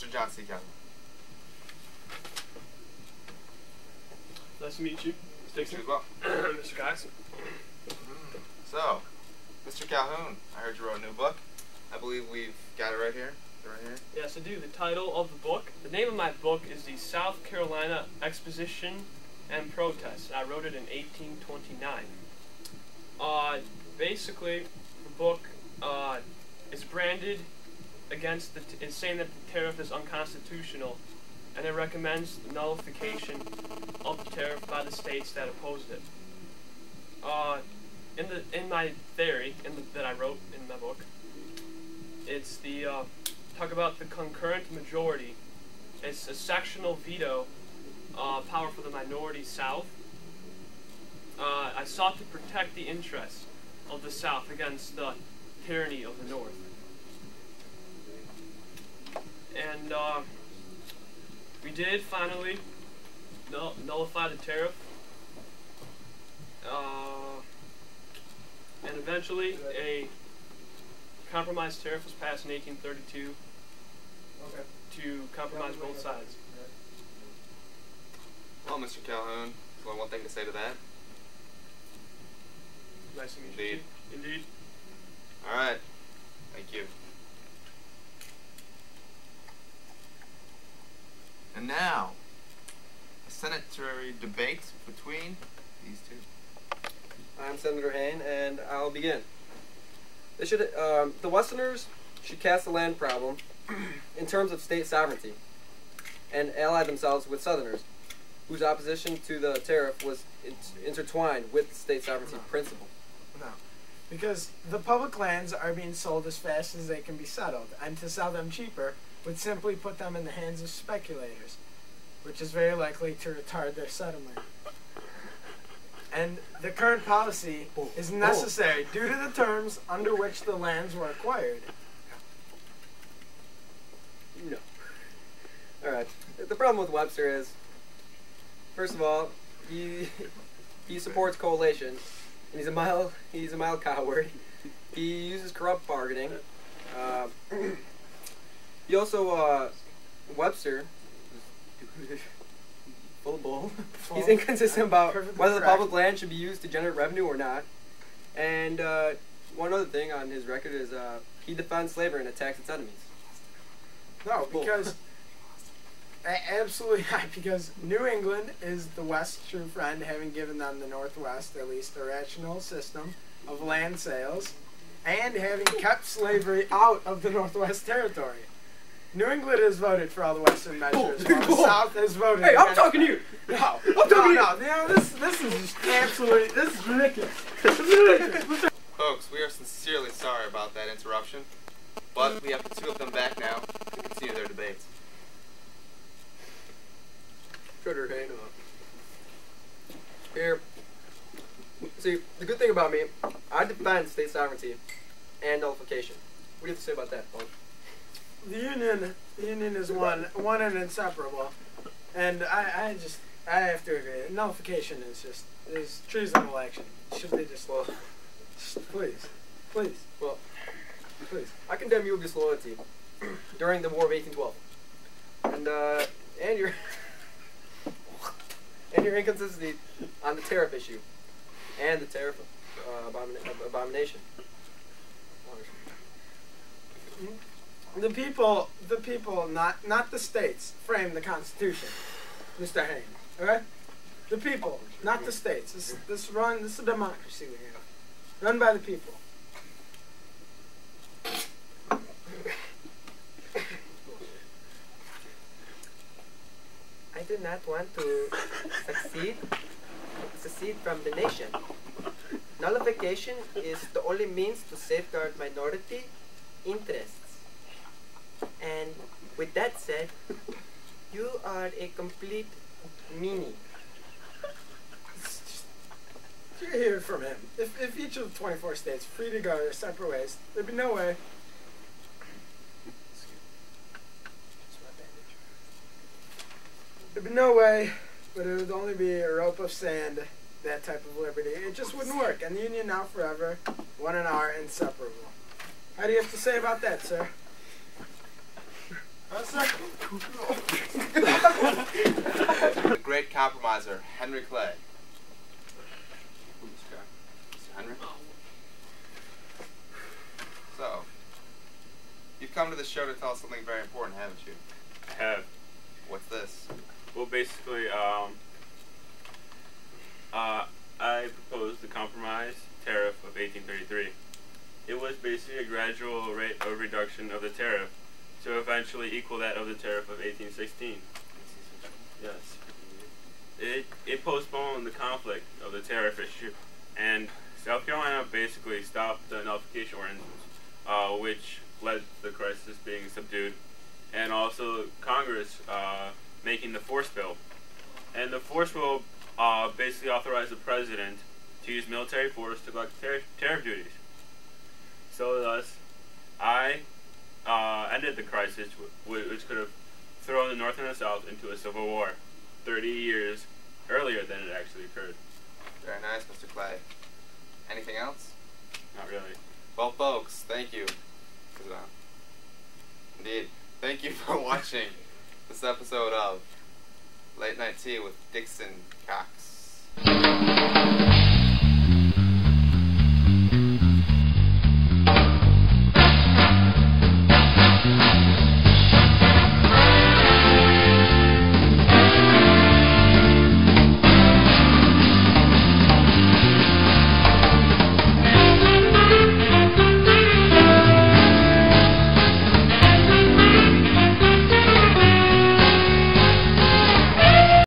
Mr. John C. Calhoun. Nice to meet you. Thanks as well. Mr. Cox. So, Mr. Calhoun, I heard you wrote a new book. I believe we've got it right here. Yes, I do. The title of the book, the name of my book is The South Carolina Exposition and Protest. I wrote it in 1829. Basically, the book is branded against is saying that the tariff is unconstitutional, and it recommends the nullification of the tariff by the states that opposed it. In my theory that I wrote in my book, it's the talk about the concurrent majority. It's a sectional veto power for the minority South. I sought to protect the interests of the South against the tyranny of the North. And we did finally nullify the tariff. And eventually a compromise tariff was passed in 1832 to compromise both sides. Well, Mr. Calhoun, there's only one thing to say to that. Nice to meet you. Indeed. All right. Thank you. And now, a senatory debate between these two. I'm Senator Hayne, and I'll begin. The Westerners should cast the land problem in terms of state sovereignty and ally themselves with Southerners, whose opposition to the tariff was intertwined with the state sovereignty principle. No, because the public lands are being sold as fast as they can be settled, and to sell them cheaper would simply put them in the hands of speculators, which is very likely to retard their settlement. And the current policy is necessary due to the terms under which the lands were acquired. No. Alright. The problem with Webster is, first of all, he supports coalition, and he's a mild coward. He uses corrupt bargaining. He also, Webster, full of bull. He's inconsistent about whether the public land should be used to generate revenue or not. And one other thing on his record is he defends slavery and attacks its enemies. No, because absolutely not. Because New England is the West's true friend, having given them the Northwest at least a rational system of land sales, and having kept slavery out of the Northwest Territory. New England has voted for all the Western measures, while the South has voted. Hey, I'm talking to you. No, I'm talking to you. No, this is just absolutely, this is ridiculous. Folks, we are sincerely sorry about that interruption, but we have the two of them back now to continue their debates. Senator Hayne. Here. See, the good thing about me, I defend state sovereignty and nullification. What do you have to say about that, Paul? The union is one and inseparable, and I have to agree. Nullification is treasonable action. Should they just please, well, please. I condemn your disloyalty during the War of 1812, and your inconsistency on the tariff issue and the tariff abomination. The people, not the states, frame the Constitution, Mr. Hayne. Okay? The people, not the states. This is a democracy we have, run by the people. I do not want to secede from the nation. Nullification is the only means to safeguard minority interests. And with that said, you are a complete meanie. You hear from him. If each of the 24 states free to go their separate ways, there'd be no way. There'd be no way, but it would only be a rope of sand, that type of liberty. It just wouldn't work. And the Union now forever, one and are inseparable. How do you have to say about that, sir? The great compromiser, Henry Clay. Mr. Henry? So, you've come to the show to tell us something very important, haven't you? I have. What's this? Well, basically, I proposed the compromise tariff of 1833. It was basically a gradual rate of reduction of the tariff to eventually equal that of the tariff of 1816. Yes. It postponed the conflict of the tariff issue, and South Carolina basically stopped the nullification ordinance, which led to the crisis being subdued, and also Congress making the force bill. And the force bill basically authorized the president to use military force to collect tariff duties. So thus, I ended the crisis, which could have thrown the North and the South into a civil war 30 years earlier than it actually occurred. Very nice, Mr. Clay. Anything else? Not really. Well, folks, thank you. Indeed. Thank you for watching this episode of Late Night Tea with Dixon Cox.